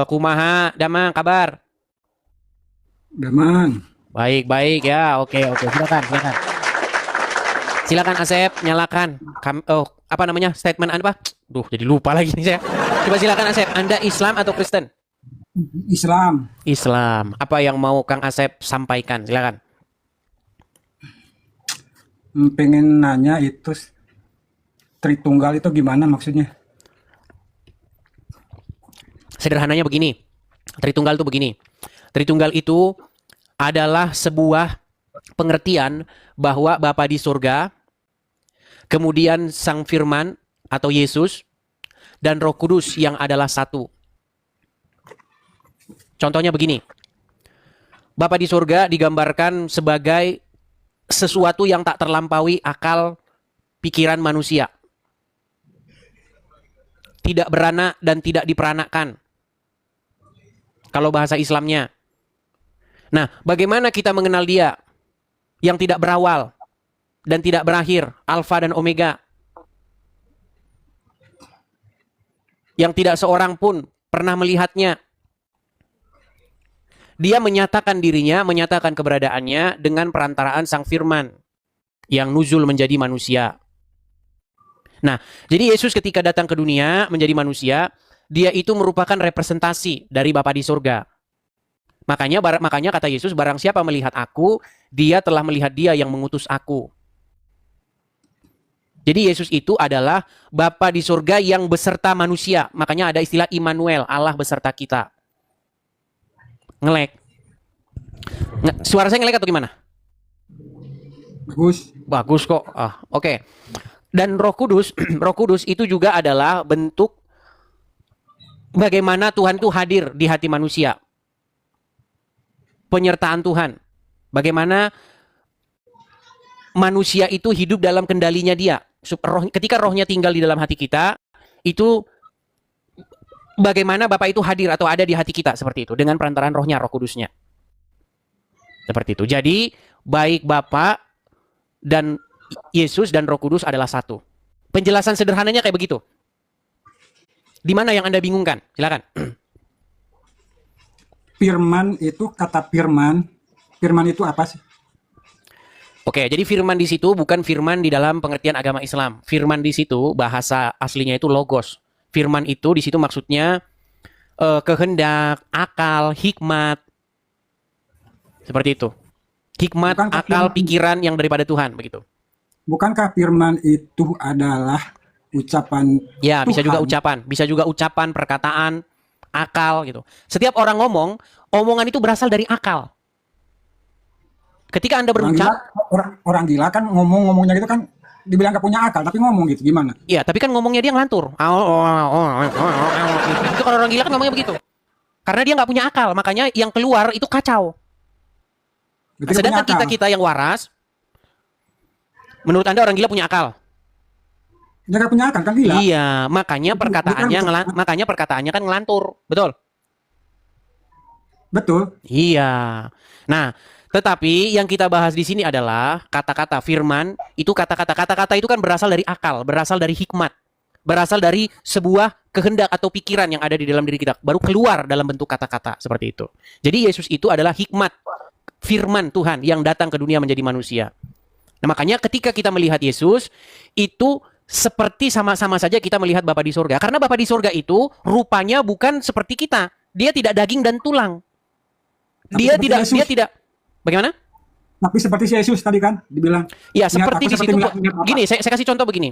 Kumaha, Damang, kabar? Damang, Baik, baik ya. Oke, oke. Silakan, silakan. Silakan Asep, nyalakan. Apa namanya? Statement apa? Duh, jadi lupa lagi nih saya. Coba silakan Asep, Anda Islam atau Kristen? Islam. Islam. Apa yang mau Kang Asep sampaikan? Silakan. Pengen nanya itu Tritunggal itu gimana maksudnya? Sederhananya begini. Tritunggal itu begini. Tritunggal itu adalah sebuah pengertian bahwa Bapa di surga, kemudian Sang Firman atau Yesus, dan Roh Kudus yang adalah satu. Contohnya begini. Bapa di surga digambarkan sebagai sesuatu yang tak terlampaui akal pikiran manusia. Tidak beranak dan tidak diperanakan. Kalau bahasa Islamnya. Nah, bagaimana kita mengenal dia yang tidak berawal dan tidak berakhir, alfa dan omega, yang tidak seorang pun pernah melihatnya. Dia menyatakan dirinya, menyatakan keberadaannya dengan perantaraan Sang Firman yang nuzul menjadi manusia. Nah, jadi Yesus ketika datang ke dunia menjadi manusia, dia itu merupakan representasi dari Bapa di surga. Makanya kata Yesus, barang siapa melihat aku, dia telah melihat dia yang mengutus aku. Jadi Yesus itu adalah Bapa di surga yang beserta manusia. Makanya ada istilah Immanuel, Allah beserta kita. Ngelek. Suara saya ngelek atau gimana? Bagus. Bagus kok. Oke. Dan Roh Kudus, Roh Kudus itu juga adalah bentuk bagaimana Tuhan itu hadir di hati manusia. Penyertaan Tuhan. Bagaimana manusia itu hidup dalam kendalinya dia. Ketika rohnya tinggal di dalam hati kita, itu bagaimana Bapa itu hadir atau ada di hati kita seperti itu dengan perantaraan rohnya, Roh Kudusnya. Seperti itu. Jadi baik Bapa dan Yesus dan Roh Kudus adalah satu. Penjelasan sederhananya kayak begitu. Di mana yang Anda bingungkan? Silakan. Firman itu kata firman. Firman itu apa sih? Oke, jadi firman di situ bukan firman di dalam pengertian agama Islam. Firman di situ bahasa aslinya itu logos. Firman itu di situ maksudnya kehendak, akal, hikmat. Seperti itu. Hikmat, Bukankah akal, firman, pikiran yang daripada Tuhan, begitu. bukankah firman itu adalah ucapan Ya, Tuhan? bisa juga ucapan, perkataan, akal gitu. Setiap orang ngomong, omongan itu berasal dari akal. Ketika Anda Orang gila, berucap, orang gila kan ngomongnya gitu kan dibilang gak punya akal, tapi ngomong gitu gimana? ya, tapi kan ngomongnya dia ngelantur. Itu kalau orang gila kan ngomongnya begitu. Karena dia nggak punya akal, makanya yang keluar itu kacau. Berarti gak punya Sedangkan akal. kita yang waras, menurut Anda orang gila punya akal? Dia gak punya akal kan gila. Iya, makanya Bukan, makanya perkataannya kan ngelantur, betul? betul. Iya. Nah, tetapi yang kita bahas di sini adalah kata-kata firman, itu kata-kata itu kan berasal dari akal, berasal dari hikmat, berasal dari sebuah kehendak atau pikiran yang ada di dalam diri kita, baru keluar dalam bentuk kata-kata seperti itu. Jadi Yesus itu adalah hikmat, firman Tuhan yang datang ke dunia menjadi manusia. Nah, makanya ketika kita melihat Yesus, itu seperti sama-sama saja kita melihat Bapa di surga. Karena Bapa di surga itu rupanya bukan seperti kita. Dia tidak daging dan tulang. Tapi seperti Dia Yesus. tidak. Bagaimana? Tapi seperti si Yesus tadi kan dibilang. Ya, Ingat seperti aku di seperti situ. ingat apa? Gini, saya kasih contoh begini.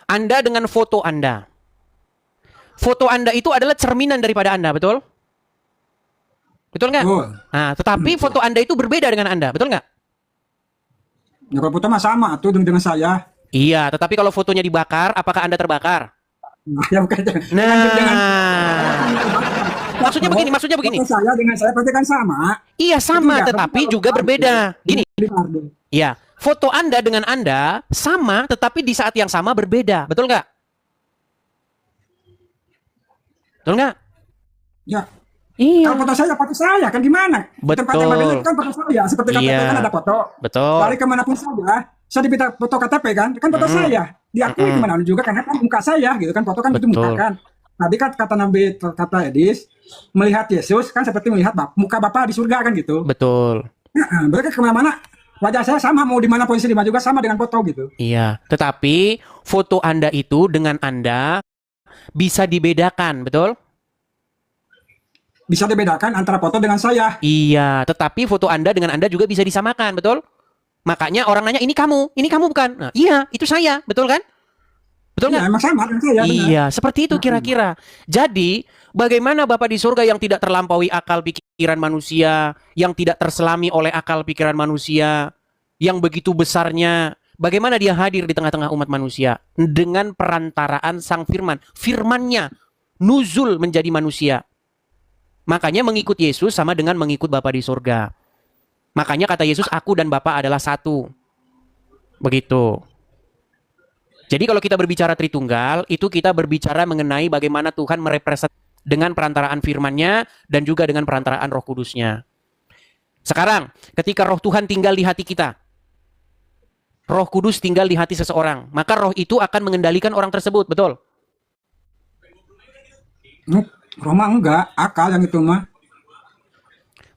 Anda dengan foto Anda. Foto Anda itu adalah cerminan daripada Anda, betul? Betul nggak? Oh, Nah, tetapi foto Anda itu berbeda dengan Anda, betul nggak? ya kalau foto mah sama tuh dengan saya. Iya, tetapi kalau fotonya dibakar, apakah Anda terbakar? Nah, ya bukan jangan Nah, maksudnya begini. foto saya dengan saya berarti kan sama. Iya Itu sama, enggak, tapi tetapi kalau juga berbeda. Gini, Leonardo. ya, foto Anda dengan Anda sama, tetapi di saat yang sama berbeda, betul nggak? Betul nggak? Ya, Iya, kalau foto saya kan gimana? Di tempat yang berbeda betul. kan foto saya. Seperti KTP Iya, kan ada foto. betul. Balik kemanapun saya diminta foto KTP kan foto Mm-mm, saya. Diakui mm-mm, kemana juga karena kan muka saya gitu kan foto kan itu muka betul, kan. tadi kan kata Nabi, kata Edis, melihat Yesus kan seperti melihat muka Bapa di surga kan gitu. Betul. Nah, berarti kemana-mana wajah saya sama, mau di mana posisi di mana juga sama dengan foto gitu. Iya, tetapi foto Anda itu dengan Anda bisa dibedakan, betul? Bisa dibedakan antara foto dengan saya. Iya, tetapi foto Anda dengan Anda juga bisa disamakan, betul? Makanya orang nanya, ini kamu bukan? Nah, iya, itu saya, betul kan? Betul Iya, nggak? emang sama dengan saya. Benar. Iya, seperti itu kira-kira. Jadi, bagaimana Bapa di surga yang tidak terlampaui akal pikiran manusia, yang tidak terselami oleh akal pikiran manusia, yang begitu besarnya, bagaimana dia hadir di tengah-tengah umat manusia dengan perantaraan Sang Firman. Firman-Nya nuzul menjadi manusia. Makanya mengikut Yesus sama dengan mengikut Bapa di surga. Makanya kata Yesus, aku dan Bapa adalah satu. Begitu. Jadi kalau kita berbicara Tritunggal, itu kita berbicara mengenai bagaimana Tuhan merepresentasi dengan perantaraan firman-Nya dan juga dengan perantaraan Roh Kudus-Nya. Sekarang, ketika Roh Tuhan tinggal di hati kita, Roh Kudus tinggal di hati seseorang, maka Roh itu akan mengendalikan orang tersebut, betul? Roma enggak, akal yang itu mah.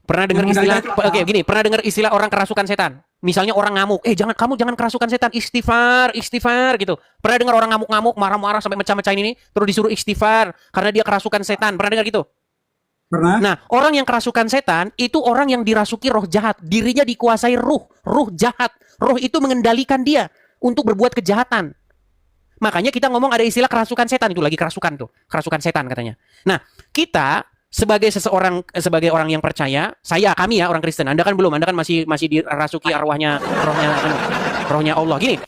Pernah dengar istilah, oke gini, pernah dengar istilah orang kerasukan setan? Misalnya orang ngamuk, kamu jangan kerasukan setan, istighfar gitu. Pernah dengar orang ngamuk-ngamuk, marah-marah sampai mecah-mecahin ini, terus disuruh istighfar karena dia kerasukan setan. Pernah dengar gitu? Pernah. Nah, orang yang kerasukan setan itu orang yang dirasuki roh jahat, dirinya dikuasai ruh jahat. Roh itu mengendalikan dia untuk berbuat kejahatan. Makanya kita ngomong ada istilah kerasukan setan, itu lagi kerasukan tuh, kerasukan setan katanya. Nah, kita sebagai orang yang percaya, kami ya orang Kristen. Anda kan belum, Anda kan masih dirasuki rohnya Allah. Gini,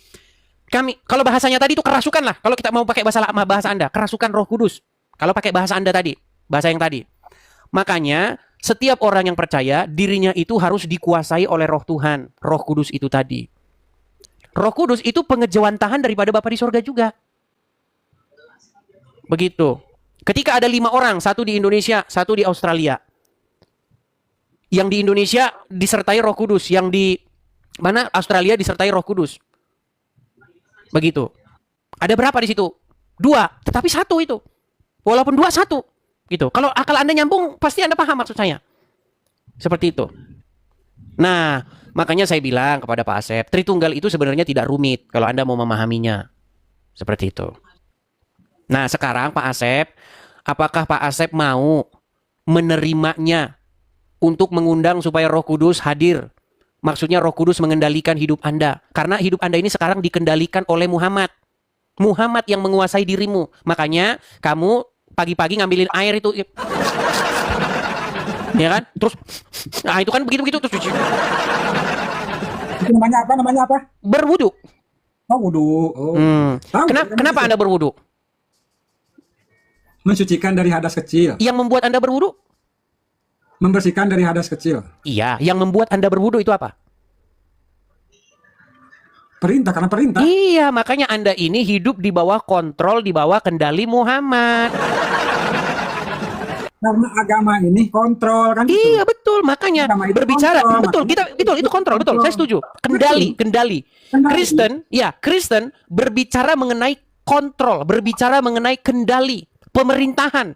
kami kalau bahasanya tadi itu kerasukan lah. Kalau kita mau pakai bahasa Anda, kerasukan Roh Kudus. Kalau pakai bahasa Anda tadi, bahasa yang tadi. Makanya setiap orang yang percaya dirinya itu harus dikuasai oleh Roh Tuhan, Roh Kudus itu tadi. Roh Kudus itu pengejawantahan daripada Bapa di surga juga. Begitu. Ketika ada 5 orang, 1 di Indonesia, 1 di Australia. Yang di Indonesia disertai Roh Kudus, yang di mana Australia disertai Roh Kudus. Begitu. Ada berapa di situ? 2, tetapi 1 itu. Walaupun 2, 1. Gitu. Kalau akal Anda nyambung, pasti Anda paham maksud saya. Seperti itu. Nah, makanya saya bilang kepada Pak Asep, Tritunggal itu sebenarnya tidak rumit kalau Anda mau memahaminya. Seperti itu. Nah, sekarang Pak Asep, apakah Pak Asep mau menerimanya untuk mengundang supaya Roh Kudus hadir? Maksudnya Roh Kudus mengendalikan hidup Anda. Karena hidup Anda ini sekarang dikendalikan oleh Muhammad. Muhammad yang menguasai dirimu. Makanya kamu pagi-pagi ngambilin air itu. Ya kan? Terus, nah itu kan begitu-begitu terus cuci. Itu namanya apa? Berwudu. Oh, wudu. Oh. Kenapa Anda berwudu? Mensucikan dari hadas kecil. Yang membuat Anda berwudu? Membersihkan dari hadas kecil. Iya, yang membuat Anda berwudu itu apa? Perintah, karena perintah. Iya, makanya Anda ini hidup di bawah kontrol, di bawah kendali Muhammad. Karena agama ini kontrol kan gitu. Iya, betul. Makanya berbicara kontrol, betul itu kontrol, betul. Saya setuju. Kendali. Kristen berbicara mengenai kontrol, berbicara mengenai kendali, pemerintahan.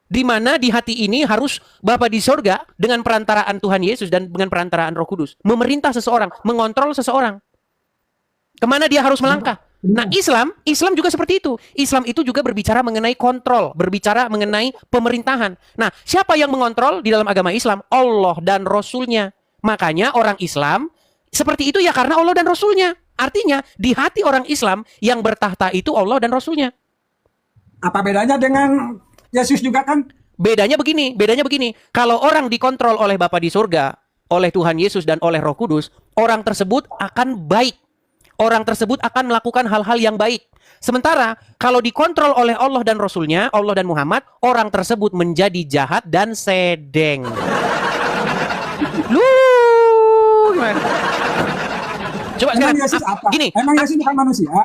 Di mana di hati ini harus Bapa di sorga dengan perantaraan Tuhan Yesus dan dengan perantaraan Roh Kudus memerintah seseorang, mengontrol seseorang. Kemana dia harus melangkah? Nah, Islam juga seperti itu. Islam itu juga berbicara mengenai kontrol, berbicara mengenai pemerintahan. Nah, siapa yang mengontrol di dalam agama Islam? Allah dan Rasul-Nya. Makanya orang Islam seperti itu ya karena Allah dan Rasul-Nya. Artinya di hati orang Islam yang bertahta itu Allah dan Rasul-Nya. Apa bedanya dengan Yesus juga kan? Bedanya begini. Kalau orang dikontrol oleh Bapa di surga, oleh Tuhan Yesus dan oleh Roh Kudus, orang tersebut akan baik. Orang tersebut akan melakukan hal-hal yang baik. Sementara kalau dikontrol oleh Allah dan Rasul-Nya, Allah dan Muhammad, orang tersebut menjadi jahat dan sedeng. Lu gimana? Coba sekarang. Yesus apa? Gini. Emang Yesus bukan manusia?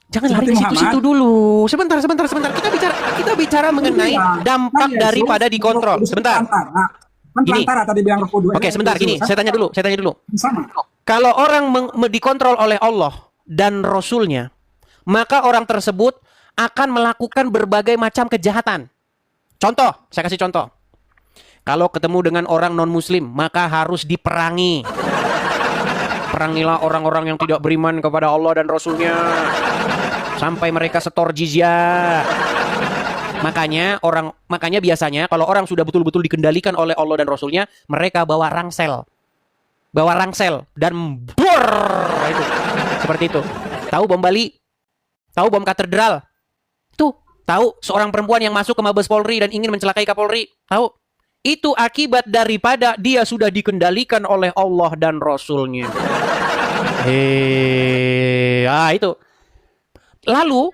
Jangan lari ke situ dulu. Sebentar. Kita bicara mengenai dampak daripada dikontrol. Sebentar. Gini. Tadi bilang Oke, sebentar gini. Saya tanya dulu. Sama. Kalau orang dikontrol oleh Allah dan Rasul-Nya, maka orang tersebut akan melakukan berbagai macam kejahatan. Contoh, saya kasih contoh. Kalau ketemu dengan orang non-muslim, maka harus diperangi. Perangilah orang-orang yang tidak beriman kepada Allah dan Rasul-Nya. Sampai mereka setor jizyah. Makanya biasanya kalau orang sudah betul-betul dikendalikan oleh Allah dan Rasul-Nya, mereka bawa rangsel. Dan bor. Itu. Seperti itu. Tahu bom Bali? Tahu bom katedral? Tuh, tahu seorang perempuan yang masuk ke Mabes Polri dan ingin mencelakai Kapolri? Tahu? Itu akibat daripada dia sudah dikendalikan oleh Allah dan Rasul-Nya. Itu. Lalu,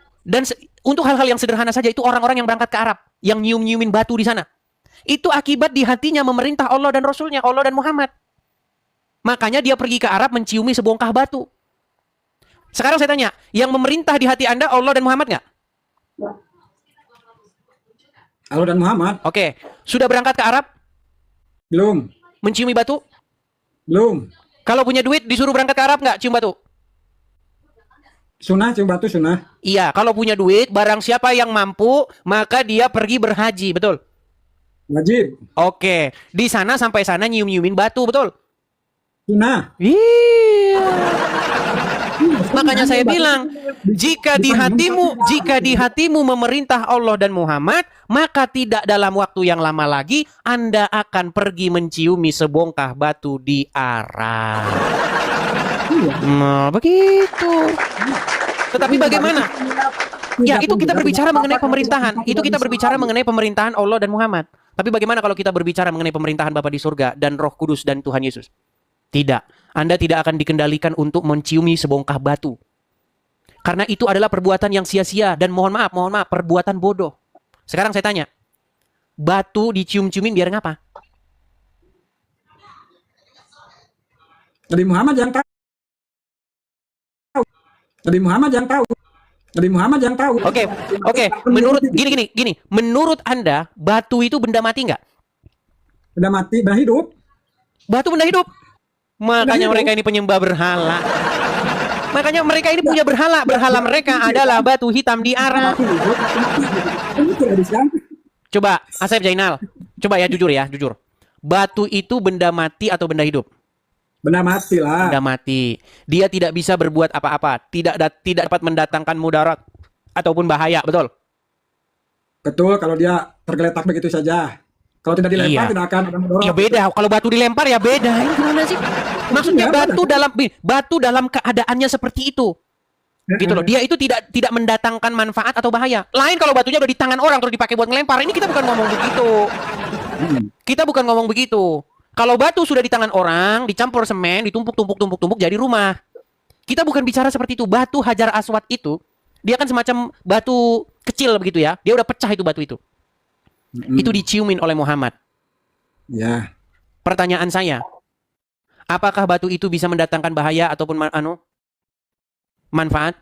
untuk hal-hal yang sederhana saja, itu orang-orang yang berangkat ke Arab, yang nyium-nyiumin batu di sana. Itu akibat di hatinya memerintah Allah dan Rasul-Nya, Allah dan Muhammad. Makanya dia pergi ke Arab menciumi sebongkah batu. Sekarang saya tanya, yang memerintah di hati Anda Allah dan Muhammad nggak? Allah dan Muhammad. Oke, sudah berangkat ke Arab? Belum. Menciumi batu? Belum. Kalau punya duit disuruh berangkat ke Arab nggak cium batu? Sunnah, cium batu sunnah. Iya, kalau punya duit, barang siapa yang mampu, maka dia pergi berhaji, betul? Wajib. Oke, di sana sampai sana nyium-nyiumin batu, betul? Sunnah. Iya. Makanya saya bilang, jika di hatimu memerintah Allah dan Muhammad, maka tidak dalam waktu yang lama lagi Anda akan pergi menciumi sebongkah batu di Arab. Nah, begitu. Tetapi bagaimana? Ya, itu kita berbicara mengenai pemerintahan. Itu kita berbicara mengenai pemerintahan Allah dan Muhammad. Tapi bagaimana kalau kita berbicara mengenai pemerintahan Bapa di surga dan Roh Kudus dan Tuhan Yesus? Tidak. Anda tidak akan dikendalikan untuk menciumi sebongkah batu. Karena itu adalah perbuatan yang sia-sia dan mohon maaf, perbuatan bodoh. Sekarang saya tanya, batu dicium-ciumin biar ngapa? Nabi Muhammad yang tahu. Nabi Muhammad yang tahu. Nabi Muhammad yang tahu. Oke. Menurut gini. Menurut Anda, batu itu benda mati nggak? Benda mati, benda hidup. Batu benda hidup. Makanya mereka ini penyembah berhala. Makanya mereka ini punya berhala. Berhala mereka adalah batu hitam di Arab. Coba, Asep Zainal. Coba ya, jujur. Batu itu benda mati atau benda hidup? Benda mati lah. Benda mati. Dia tidak bisa berbuat apa-apa. Tidak dapat mendatangkan mudarat ataupun bahaya, betul? Betul, kalau dia tergeletak begitu saja. Kalau tidak dilempar, tidak akan ada mudarat. Ya beda. Kalau batu dilempar ya beda. Ini gimana sih? Maksudnya batu dalam keadaannya seperti itu. Gitu loh. Dia itu tidak mendatangkan manfaat atau bahaya. Lain kalau batunya udah di tangan orang terus dipakai buat ngelempar. Ini kita bukan ngomong begitu. Kita bukan ngomong begitu. Kalau batu sudah di tangan orang, dicampur semen, ditumpuk jadi rumah. Kita bukan bicara seperti itu. Batu Hajar Aswad itu, dia kan semacam batu kecil begitu ya. Dia udah pecah itu batu itu. Itu diciumin oleh Muhammad. Ya. Pertanyaan saya, apakah batu itu bisa mendatangkan bahaya ataupun manfaat?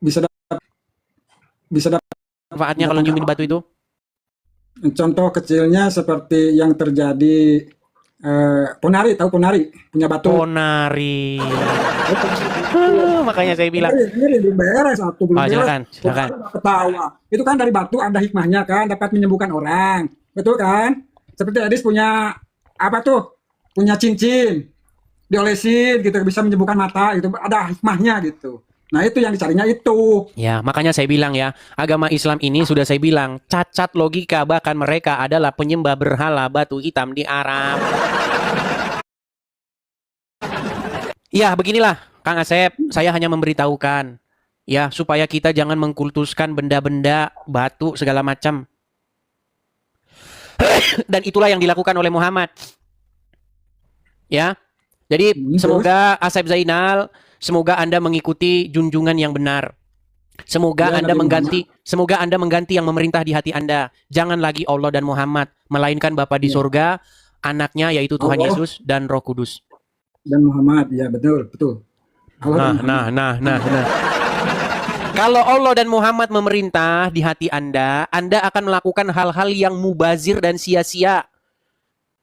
Bisa dapat Manfaatnya kalau nyiumin batu itu? contoh kecilnya seperti yang terjadi Ponari, tahu Ponari? Punya batu. Ponari. Makanya saya bilang. Ini beres satu belum Silakan. Ketawa. Itu kan dari batu ada hikmahnya kan, dapat menyembuhkan orang. Betul kan? Seperti Adis punya apa tuh? Punya cincin. Diolesin gitu bisa menyembuhkan mata gitu. Ada hikmahnya gitu. Nah, itu yang dicarinya itu. Ya, makanya saya bilang ya, agama Islam ini sudah saya bilang, cacat logika, bahkan mereka adalah penyembah berhala batu hitam di Arab. Ya, beginilah, Kang Asep, saya hanya memberitahukan, ya, supaya kita jangan mengkultuskan benda-benda, batu, segala macam. Dan itulah yang dilakukan oleh Muhammad. Ya, jadi semoga Asep Zainal, semoga Anda mengikuti junjungan yang benar. Semoga Anda mengganti yang memerintah di hati Anda. Jangan lagi Allah dan Muhammad, melainkan Bapa di surga, anaknya yaitu Tuhan Yesus dan Roh Kudus. Dan Muhammad, ya betul. Nah. Kalau Allah dan Muhammad memerintah di hati Anda akan melakukan hal-hal yang mubazir dan sia-sia.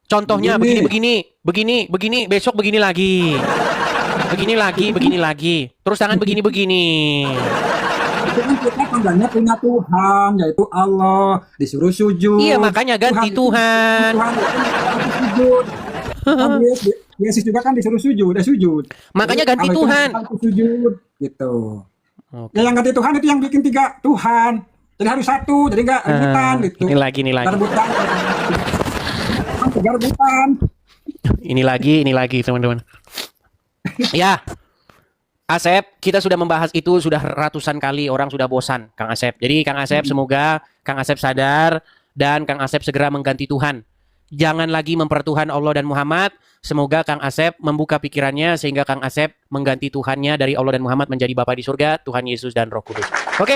Contohnya begini, besok begini lagi. begini lagi. Terus tangan begini-begini. Itu kan kita tangganya punya Tuhan, yaitu Allah, disuruh sujud. Iya, makanya ganti Tuhan. Tuhan itu sujud. Kan Yesus juga kan disuruh sujud, dia sujud. Makanya Jadi, ganti Allah itu Tuhan. sujud, gitu. Oke. Ya yang ganti Tuhan itu yang bikin 3 Tuhan. Jadi harus satu, jadi nggak rebutan gitu. Ini lagi. Nggak rebutan. Kan 3 rebutan. Ini lagi, teman-teman. Ya, Asep, kita sudah membahas itu sudah ratusan kali, orang sudah bosan, Kang Asep. Jadi Kang Asep, semoga Kang Asep sadar dan Kang Asep segera mengganti Tuhan. Jangan lagi mempertuhan Allah dan Muhammad. Semoga Kang Asep membuka pikirannya sehingga Kang Asep mengganti Tuhannya dari Allah dan Muhammad menjadi Bapa di surga, Tuhan Yesus dan Roh Kudus. Oke?